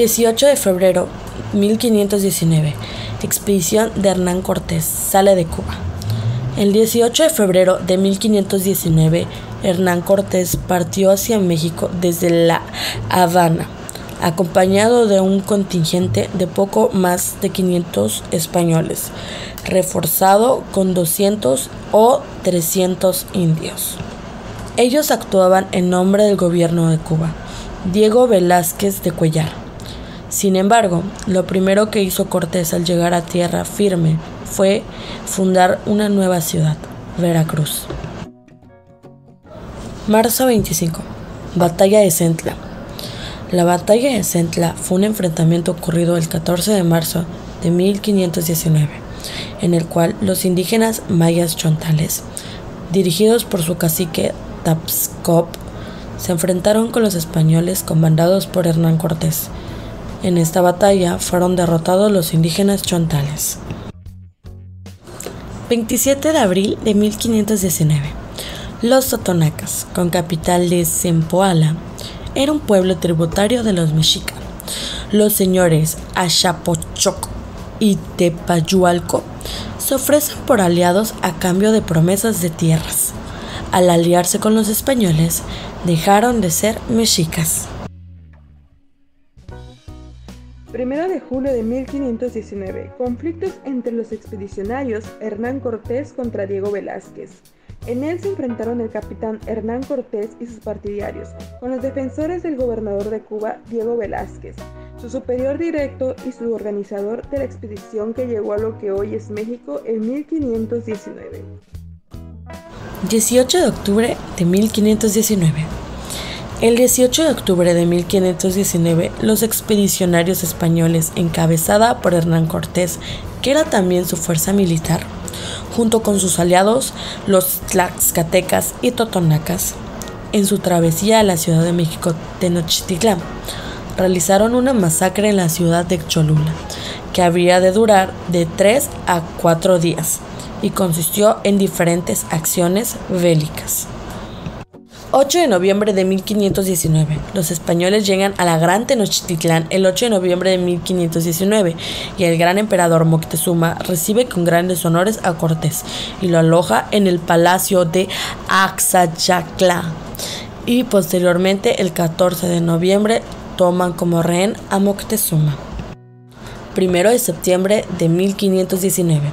18 de febrero 1519. Expedición de Hernán Cortés sale de Cuba. El 18 de febrero de 1519, Hernán Cortés partió hacia México desde La Habana, acompañado de un contingente de poco más de 500 españoles, reforzado con 200 o 300 indios. Ellos actuaban en nombre del gobierno de Cuba, Diego Velázquez de Cuellar. Sin embargo, lo primero que hizo Cortés al llegar a tierra firme fue fundar una nueva ciudad, Veracruz. Marzo 25. Batalla de Centla. La batalla de Centla fue un enfrentamiento ocurrido el 14 de marzo de 1519, en el cual los indígenas mayas chontales, dirigidos por su cacique Tapscop, se enfrentaron con los españoles comandados por Hernán Cortés. En esta batalla fueron derrotados los indígenas chontales. 27 de abril de 1519. Los totonacas, con capital de Zempoala, era un pueblo tributario de los mexicas. Los señores Achapochoc y Tepayualco se ofrecen por aliados a cambio de promesas de tierras. Al aliarse con los españoles, dejaron de ser mexicas. 1 de julio de 1519. Conflictos entre los expedicionarios Hernán Cortés contra Diego Velázquez. En él se enfrentaron el capitán Hernán Cortés y sus partidarios, con los defensores del gobernador de Cuba, Diego Velázquez, su superior directo y su organizador de la expedición que llegó a lo que hoy es México en 1519. 18 de octubre de 1519. El 18 de octubre de 1519, los expedicionarios españoles, encabezada por Hernán Cortés, que era también su fuerza militar, junto con sus aliados, los tlaxcaltecas y totonacas, en su travesía a la Ciudad de México, Tenochtitlán, realizaron una masacre en la ciudad de Cholula, que habría de durar de 3 a 4 días, y consistió en diferentes acciones bélicas. 8 de noviembre de 1519. Los españoles llegan a la Gran Tenochtitlán el 8 de noviembre de 1519 y el gran emperador Moctezuma recibe con grandes honores a Cortés y lo aloja en el palacio de Axayacla. Y posteriormente, el 14 de noviembre, toman como rehén a Moctezuma. 1 de septiembre de 1519.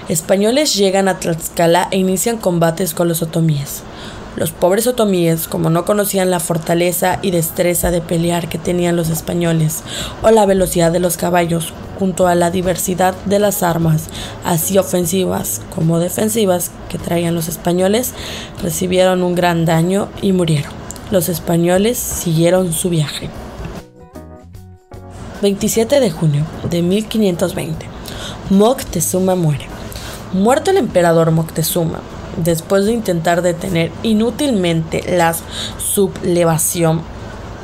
Españoles llegan a Tlaxcala e inician combates con los otomíes. Los pobres otomíes, como no conocían la fortaleza y destreza de pelear que tenían los españoles, o la velocidad de los caballos, junto a la diversidad de las armas, así ofensivas como defensivas, que traían los españoles, recibieron un gran daño y murieron. Los españoles siguieron su viaje. 27 de junio de 1520. Moctezuma muere. Muerto el emperador Moctezuma, después de intentar detener inútilmente la sublevación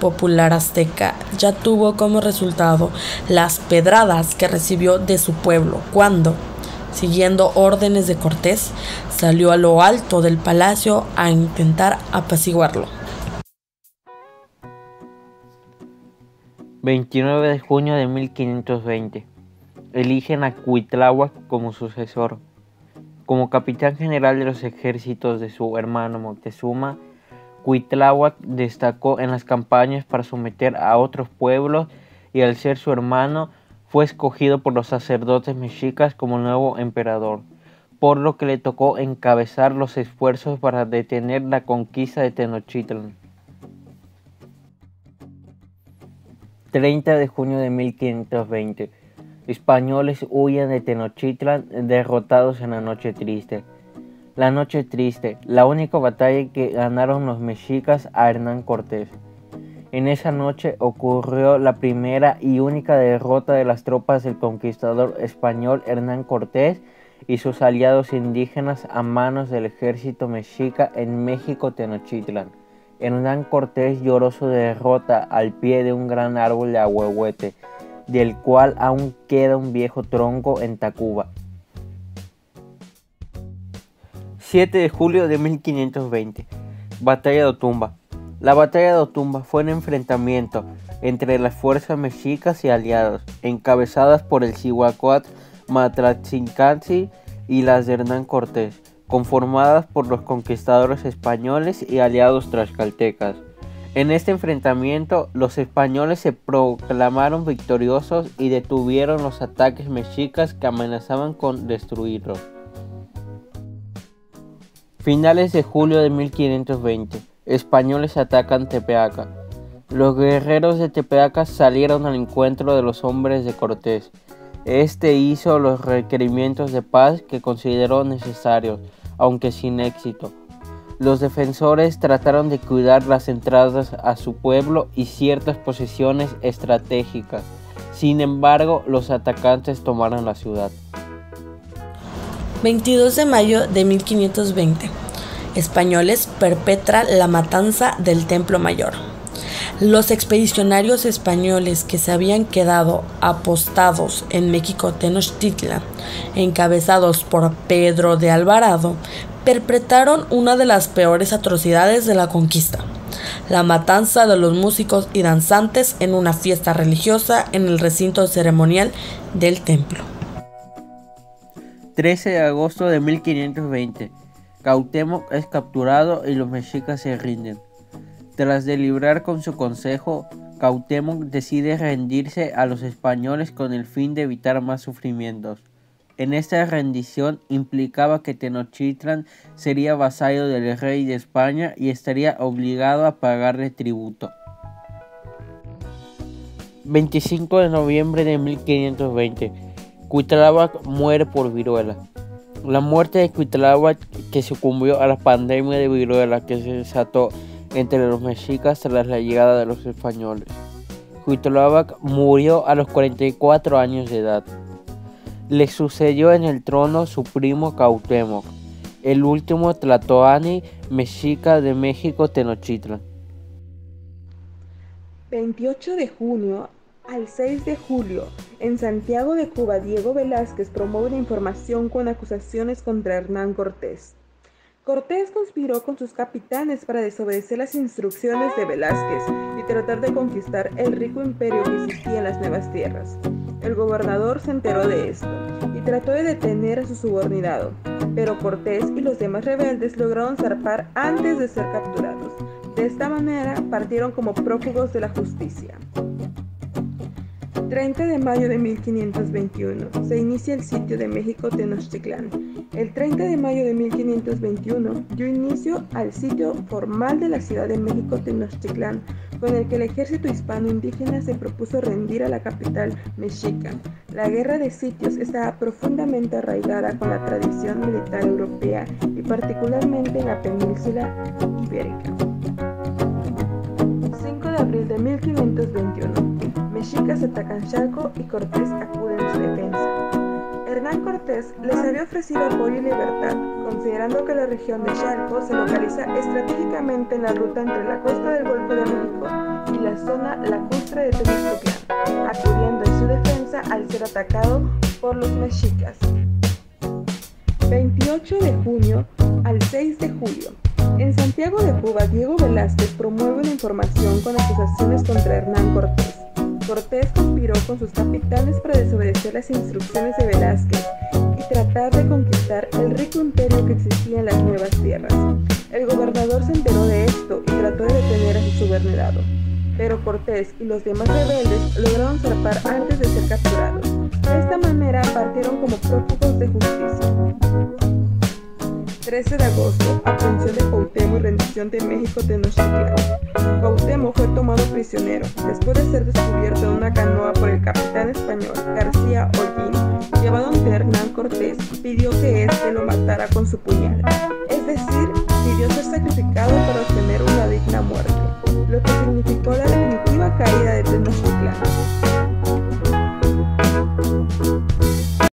popular azteca, ya tuvo como resultado las pedradas que recibió de su pueblo cuando, siguiendo órdenes de Cortés, salió a lo alto del palacio a intentar apaciguarlo. 29 de junio de 1520. Eligen a Cuitláhuac como sucesor. Como capitán general de los ejércitos de su hermano Moctezuma, Cuitláhuac destacó en las campañas para someter a otros pueblos y al ser su hermano, fue escogido por los sacerdotes mexicas como nuevo emperador, por lo que le tocó encabezar los esfuerzos para detener la conquista de Tenochtitlan. 30 de junio de 1520. Españoles huyen de Tenochtitlan derrotados en la Noche Triste. La Noche Triste, la única batalla que ganaron los mexicas a Hernán Cortés. En esa noche ocurrió la primera y única derrota de las tropas del conquistador español Hernán Cortés y sus aliados indígenas a manos del ejército mexica en México Tenochtitlan. Hernán Cortés lloró su derrota al pie de un gran árbol de ahuehuete, del cual aún queda un viejo tronco en Tacuba. 7 de julio de 1520. Batalla de Otumba. La batalla de Otumba fue un enfrentamiento entre las fuerzas mexicas y aliados, encabezadas por el Cihuacóatl Matlachincanci y las de Hernán Cortés, conformadas por los conquistadores españoles y aliados tlaxcaltecas. En este enfrentamiento, los españoles se proclamaron victoriosos y detuvieron los ataques mexicas que amenazaban con destruirlos. Finales de julio de 1520, españoles atacan Tepeaca. Los guerreros de Tepeaca salieron al encuentro de los hombres de Cortés. Este hizo los requerimientos de paz que consideró necesarios, aunque sin éxito. Los defensores trataron de cuidar las entradas a su pueblo y ciertas posiciones estratégicas. Sin embargo, los atacantes tomaron la ciudad. 22 de mayo de 1520. Españoles perpetran la matanza del Templo Mayor. Los expedicionarios españoles que se habían quedado apostados en México Tenochtitlan, encabezados por Pedro de Alvarado, perpetraron una de las peores atrocidades de la conquista: la matanza de los músicos y danzantes en una fiesta religiosa en el recinto ceremonial del templo. 13 de agosto de 1520. Cuauhtémoc es capturado y los mexicas se rinden. Tras deliberar con su consejo, Cuauhtémoc decide rendirse a los españoles con el fin de evitar más sufrimientos. En esta rendición implicaba que Tenochtitlan sería vasallo del rey de España y estaría obligado a pagarle tributo. 25 de noviembre de 1520. Cuitláhuac muere por viruela. La muerte de Cuitláhuac, que sucumbió a la pandemia de viruela que se desató entre los mexicas tras la llegada de los españoles. Cuitláhuac murió a los 44 años de edad. Le sucedió en el trono su primo Cuauhtémoc, el último tlatoani mexica de México Tenochtitlan. 28 de junio al 6 de julio, en Santiago de Cuba, Diego Velázquez promueve una información con acusaciones contra Hernán Cortés. Cortés conspiró con sus capitanes para desobedecer las instrucciones de Velázquez y tratar de conquistar el rico imperio que existía en las nuevas tierras. El gobernador se enteró de esto y trató de detener a su subordinado, pero Cortés y los demás rebeldes lograron zarpar antes de ser capturados. De esta manera partieron como prófugos de la justicia. 30 de mayo de 1521 se inicia el sitio de México Tenochtitlán. El 30 de mayo de 1521 dio inicio al sitio formal de la Ciudad de México Tenochtitlán, con el que el ejército hispano-indígena se propuso rendir a la capital mexica. La guerra de sitios estaba profundamente arraigada con la tradición militar europea y particularmente en la península ibérica. 5 de abril de 1521. Mexicas atacan Chalco y Cortés acude en su defensa. Hernán Cortés les había ofrecido apoyo y libertad, considerando que la región de Chalco se localiza estratégicamente en la ruta entre la costa del Golfo de México y la zona lacustre de Tenochtitlán, acudiendo en su defensa al ser atacado por los mexicas. 28 de junio al 6 de julio. En Santiago de Cuba, Diego Velázquez promueve una información con acusaciones contra Hernán Cortés. Cortés conspiró con sus capitanes para desobedecer las instrucciones de Velázquez y tratar de conquistar el rico imperio que existía en las nuevas tierras. El gobernador se enteró de esto y trató de detener a su subordinado, pero Cortés y los demás rebeldes lograron zarpar antes de ser capturados. De esta manera partieron como prófugos de justicia. 13 de agosto, aprehensión de Cuauhtémoc y rendición de México Tenochtitlán. Cuauhtémoc fue tomado prisionero después de ser descubierto en una canoa por el capitán español García Hollín. Llevado ante Hernán Cortés, pidió que éste lo matara con su puñal, es decir,